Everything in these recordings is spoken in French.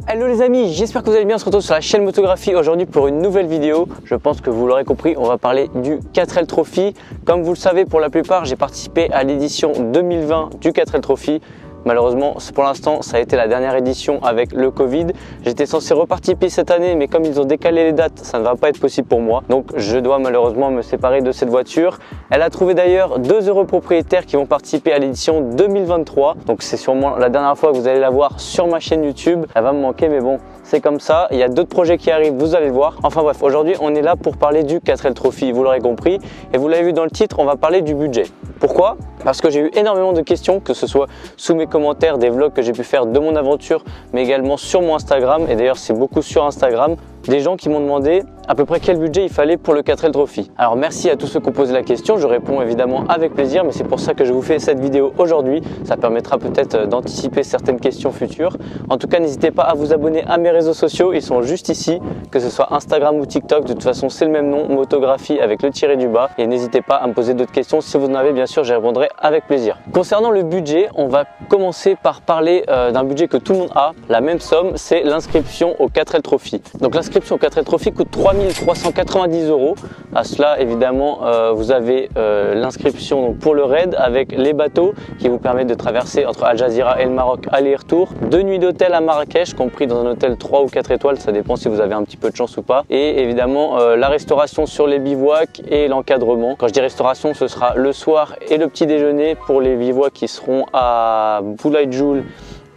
Hello les amis, j'espère que vous allez bien. On se retrouve sur la chaîne Motographie aujourd'hui pour une nouvelle vidéo. Je pense que vous l'aurez compris, on va parler du 4L Trophy. Comme vous le savez, pour la plupart, j'ai participé à l'édition 2020 du 4L Trophy. Malheureusement, pour l'instant, ça a été la dernière édition avec le Covid. J'étais censé reparticiper cette année, mais comme ils ont décalé les dates, ça ne va pas être possible pour moi. Donc, je dois malheureusement me séparer de cette voiture. Elle a trouvé d'ailleurs 2 heureux propriétaires qui vont participer à l'édition 2023. Donc, c'est sûrement la dernière fois que vous allez la voir sur ma chaîne YouTube. Elle va me manquer, mais bon, c'est comme ça. Il y a d'autres projets qui arrivent, vous allez le voir. Enfin bref, aujourd'hui, on est là pour parler du 4L Trophy, vous l'aurez compris. Et vous l'avez vu dans le titre, on va parler du budget. Pourquoi ? Parce que j'ai eu énormément de questions, que ce soit sous mes commentaires, des vlogs que j'ai pu faire de mon aventure, mais également sur mon Instagram. Et d'ailleurs, c'est beaucoup sur Instagram. Des gens qui m'ont demandé à peu près quel budget il fallait pour le 4L Trophy. Alors merci à tous ceux qui ont posé la question, je réponds évidemment avec plaisir, mais c'est pour ça que je vous fais cette vidéo aujourd'hui. Ça permettra peut-être d'anticiper certaines questions futures. En tout cas, n'hésitez pas à vous abonner à mes réseaux sociaux, ils sont juste ici, que ce soit Instagram ou TikTok. De toute façon, c'est le même nom, Motographie avec le tiré du bas. Et n'hésitez pas à me poser d'autres questions. Si vous en avez, bien sûr, j'y répondrai avec plaisir. Concernant le budget, on va commencer par parler d'un budget que tout le monde a, la même somme, c'est l'inscription au 4L Trophy. Donc l'inscription au 4L Trophy coûte 3390 €. À cela, évidemment, vous avez l'inscription pour le raid avec les bateaux qui vous permettent de traverser entre Al Jazeera et le Maroc aller-retour. 2 nuits d'hôtel à Marrakech, compris dans un hôtel 3 ou 4 étoiles, ça dépend si vous avez un petit peu de chance ou pas. Et évidemment, la restauration sur les bivouacs et l'encadrement. Quand je dis restauration, ce sera le soir et le petit déjeuner pour les bivouacs qui seront à Boulaïdjoul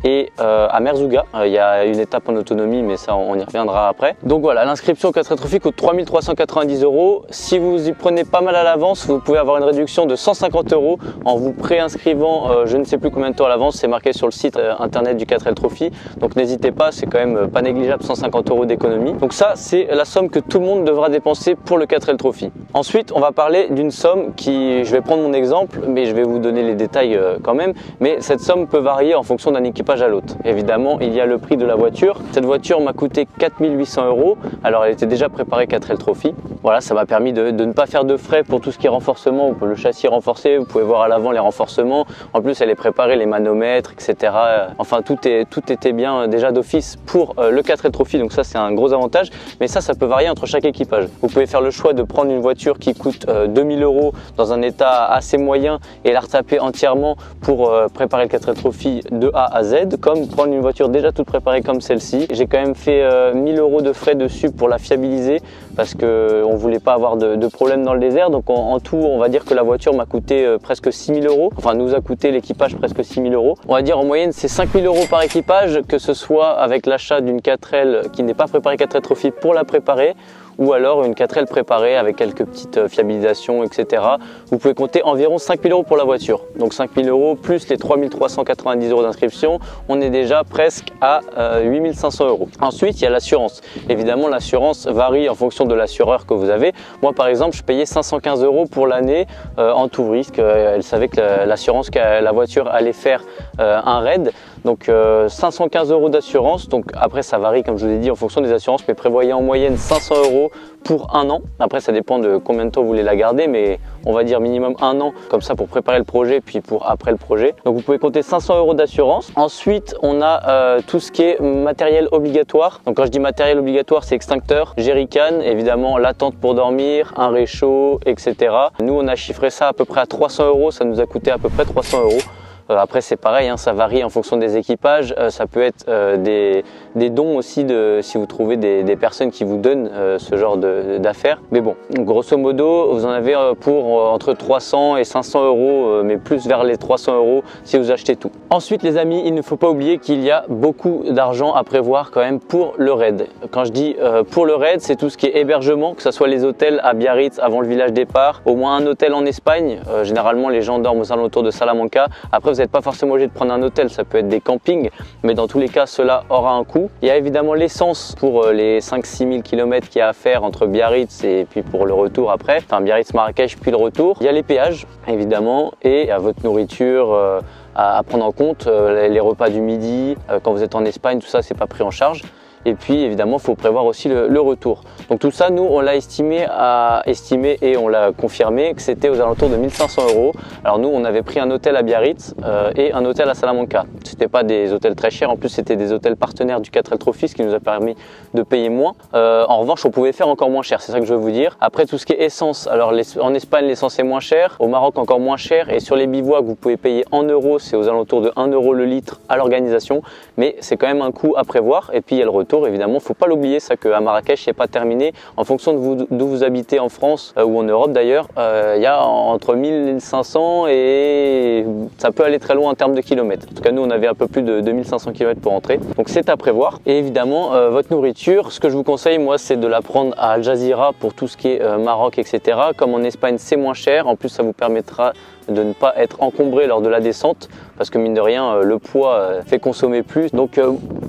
et à Merzouga. Il y a une étape en autonomie, mais ça on y reviendra après. Donc voilà, l'inscription au 4L Trophy coûte 3390 €. Si vous y prenez pas mal à l'avance, vous pouvez avoir une réduction de 150 € en vous préinscrivant je ne sais plus combien de temps à l'avance, c'est marqué sur le site internet du 4L Trophy. Donc n'hésitez pas, c'est quand même pas négligeable, 150 € d'économie. Donc ça, c'est la somme que tout le monde devra dépenser pour le 4L Trophy. Ensuite, on va parler d'une somme qui, je vais prendre mon exemple, mais je vais vous donner les détails quand même. Mais cette somme peut varier en fonction d'un équipage à l'autre. Évidemment, il y a le prix de la voiture. Cette voiture m'a coûté 4800 €. Alors, elle était déjà préparée 4L Trophy. Voilà, ça m'a permis de ne pas faire de frais pour tout ce qui est renforcement ou pour le châssis renforcé. Vous pouvez voir à l'avant les renforcements. En plus, elle est préparée, les manomètres, etc. Enfin, tout était bien déjà d'office pour le 4L Trophy. Donc ça, c'est un gros avantage. Mais ça peut varier entre chaque équipage. Vous pouvez faire le choix de prendre une voiture qui coûte 2000 € dans un état assez moyen et la retaper entièrement pour préparer le 4L Trophy de A à Z, comme prendre une voiture déjà toute préparée comme celle-ci. J'ai quand même fait 1000 € de frais dessus pour la fiabiliser parce qu'on ne voulait pas avoir de problème dans le désert. Donc en tout, on va dire que la voiture m'a coûté presque 6000 €. Enfin, nous a coûté l'équipage presque 6000 €. On va dire en moyenne, c'est 5000 € par équipage, que ce soit avec l'achat d'une 4L qui n'est pas préparée 4L Trophy pour la préparer, ou alors une 4L préparée avec quelques petites fiabilisations, etc. Vous pouvez compter environ 5000 € pour la voiture. Donc 5000 € plus les 3390 € d'inscription, on est déjà presque à 8500 €. Ensuite, il y a l'assurance. Évidemment, l'assurance varie en fonction de l'assureur que vous avez. Moi, par exemple, je payais 515 € pour l'année en tout risque. Elle savait que l'assurance que la voiture allait faire un raid. Donc 515 € d'assurance. Donc après, ça varie, comme je vous ai dit, en fonction des assurances, mais prévoyez en moyenne 500 € pour un an. Après, ça dépend de combien de temps vous voulez la garder, mais on va dire minimum un an, comme ça pour préparer le projet, puis pour après le projet. Donc vous pouvez compter 500 € d'assurance. Ensuite, on a tout ce qui est matériel obligatoire. Donc quand je dis matériel obligatoire, c'est extincteur, jerrycan, évidemment la tente pour dormir, un réchaud, etc. Nous, on a chiffré ça à peu près à 300 €. Ça nous a coûté à peu près 300 €. Après, c'est pareil, hein, ça varie en fonction des équipages. Ça peut être des dons aussi, si vous trouvez des personnes qui vous donnent ce genre d'affaires. Mais bon, grosso modo, vous en avez pour entre 300 et 500 €, mais plus vers les 300 € si vous achetez tout. Ensuite, les amis, il ne faut pas oublier qu'il y a beaucoup d'argent à prévoir quand même pour le raid. Quand je dis pour le raid, c'est tout ce qui est hébergement, que ce soit les hôtels à Biarritz avant le village départ, au moins un hôtel en Espagne. Généralement, les gens dorment aux alentours de Salamanca. Après, vous n'êtes pas forcément obligé de prendre un hôtel, ça peut être des campings, mais dans tous les cas, cela aura un coût. Il y a évidemment l'essence pour les 5-6 000 km qu'il y a à faire entre Biarritz et puis pour le retour après, enfin Biarritz-Marrakech puis le retour. Il y a les péages, évidemment, et il y a votre nourriture à prendre en compte, les repas du midi, quand vous êtes en Espagne, tout ça, c'est pas pris en charge. Et puis évidemment, il faut prévoir aussi le retour. Donc tout ça, nous, on l'a estimé et on l'a confirmé que c'était aux alentours de 1500 €. Alors nous, on avait pris un hôtel à Biarritz et un hôtel à Salamanca. C'était pas des hôtels très chers, en plus c'était des hôtels partenaires du 4L Trophy, ce qui nous a permis de payer moins. En revanche, on pouvait faire encore moins cher, c'est ça que je veux vous dire. Après, tout ce qui est essence, alors en Espagne, l'essence est moins chère, au Maroc encore moins cher, et sur les bivouacs, vous pouvez payer en euros, c'est aux alentours de 1 € le litre à l'organisation, mais c'est quand même un coût à prévoir. Et puis il y a le retour, évidemment, faut pas l'oublier, ça qu'à Marrakech, c'est pas terminé. En fonction d'où vous habitez en France ou en Europe d'ailleurs, il y a entre 1500 et ça peut aller très loin en termes de kilomètres. En tout cas, nous, on avait un peu plus de 2500 km pour entrer, donc c'est à prévoir. Et évidemment, votre nourriture, ce que je vous conseille, moi, c'est de la prendre à Al Jazeera pour tout ce qui est Maroc, etc. Comme en Espagne, c'est moins cher. En plus, ça vous permettra de ne pas être encombré lors de la descente, parce que mine de rien, le poids fait consommer plus. Donc,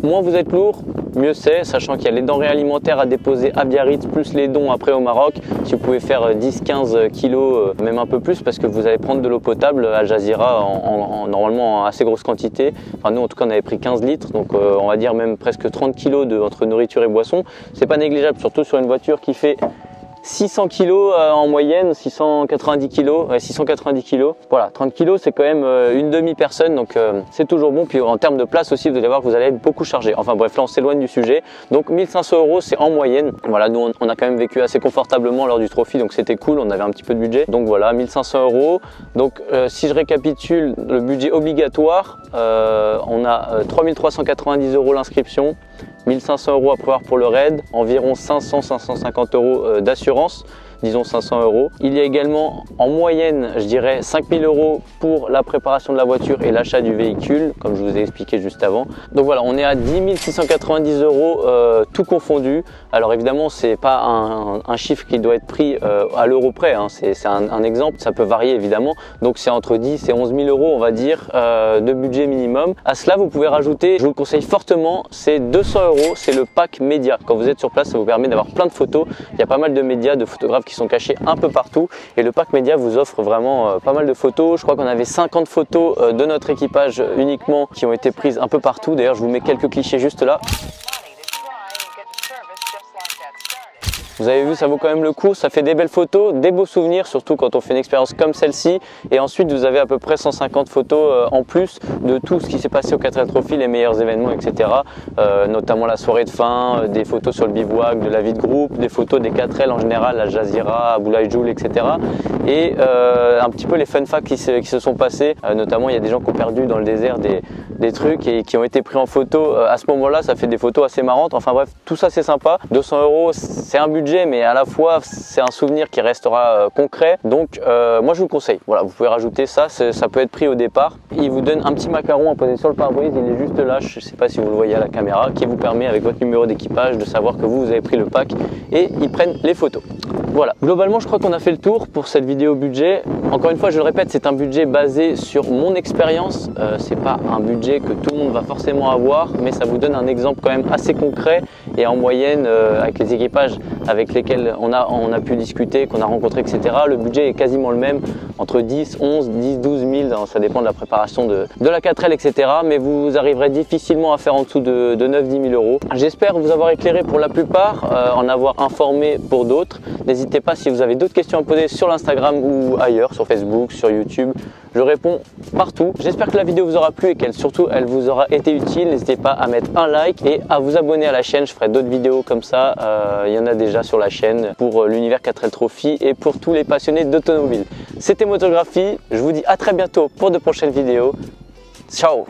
moins vous êtes lourd, mieux c'est, sachant qu'il y a les denrées alimentaires à déposer à Biarritz, plus les dons après au Maroc. Si vous pouvez faire 10-15 kilos, même un peu plus, parce que vous allez prendre de l'eau potable à Al Jazeera normalement en assez grosse quantité. Enfin, nous, en tout cas, on avait pris 15 litres, donc on va dire même presque 30 kilos entre nourriture et boisson. C'est pas négligeable, surtout sur une voiture qui fait 600 kg en moyenne, 690 kg, ouais, 690 kg. Voilà, 30 kg, c'est quand même une demi-personne, donc c'est toujours bon. Puis en termes de place aussi, vous allez voir que vous allez être beaucoup chargé. Enfin bref, là on s'éloigne du sujet. Donc 1500 €, c'est en moyenne. Voilà, nous on a quand même vécu assez confortablement lors du trophy, donc c'était cool, on avait un petit peu de budget. Donc voilà, 1500 €. Donc si je récapitule, le budget obligatoire, on a 3390 € l'inscription, 1500 € à prévoir pour le raid, environ 500-550 € d'assurance, disons 500 €. Il y a également en moyenne, je dirais 5000 € pour la préparation de la voiture et l'achat du véhicule, comme je vous ai expliqué juste avant. Donc voilà, on est à 10 690 € tout confondu. Alors évidemment, c'est pas un chiffre qui doit être pris à l'euro près, hein. C'est un exemple, ça peut varier évidemment. Donc c'est entre 10 et 11 000 €, on va dire, de budget minimum. À cela, vous pouvez rajouter, je vous le conseille fortement, c'est 200 €, c'est le pack média. Quand vous êtes sur place, ça vous permet d'avoir plein de photos. Il y a pas mal de médias, de photographes qui sont cachés un peu partout, et le pack média vous offre vraiment pas mal de photos. Je crois qu'on avait 50 photos de notre équipage uniquement qui ont été prises un peu partout. D'ailleurs, je vous mets quelques clichés juste là. Vous avez vu, ça vaut quand même le coup, ça fait des belles photos, des beaux souvenirs, surtout quand on fait une expérience comme celle-ci. Et ensuite, vous avez à peu près 150 photos en plus de tout ce qui s'est passé au 4L Trophy, les meilleurs événements, etc. Notamment la soirée de fin, des photos sur le bivouac, de la vie de groupe, des photos des 4L en général, à Jazeera, à Boulaïjoul, etc. Et un petit peu les fun facts qui se sont passés. Notamment, il y a des gens qui ont perdu dans le désert des trucs et qui ont été pris en photo. À ce moment-là, ça fait des photos assez marrantes. Enfin bref, tout ça, c'est sympa. 200 €, c'est un budget, mais à la fois c'est un souvenir qui restera concret. Donc moi je vous conseille, voilà, vous pouvez rajouter ça, ça peut être pris au départ. Il vous donne un petit macaron à poser sur le pare-brise, il est juste là, je ne sais pas si vous le voyez à la caméra, qui vous permet avec votre numéro d'équipage de savoir que vous avez pris le pack, et ils prennent les photos. Voilà, globalement je crois qu'on a fait le tour pour cette vidéo budget. Encore une fois, je le répète, c'est un budget basé sur mon expérience, c'est pas un budget que tout le monde va forcément avoir, mais ça vous donne un exemple quand même assez concret. Et en moyenne, avec les équipages avec lesquels on a pu discuter, qu'on a rencontré, etc., le budget est quasiment le même, entre 10, 11, 10, 12 000, ça dépend de la préparation de la 4L, etc. Mais vous arriverez difficilement à faire en dessous de 9-10 000 €. J'espère vous avoir éclairé pour la plupart, en avoir informé pour d'autres. N'hésitez pas si vous avez d'autres questions à poser sur l'Instagram ou ailleurs, sur Facebook, sur YouTube. Je réponds partout. J'espère que la vidéo vous aura plu et qu'elle vous aura été utile. N'hésitez pas à mettre un like et à vous abonner à la chaîne. Je ferai d'autres vidéos comme ça. Il y en a déjà sur la chaîne pour l'univers 4L Trophy et pour tous les passionnés d'automobile. C'était Motographie. Je vous dis à très bientôt pour de prochaines vidéos. Ciao!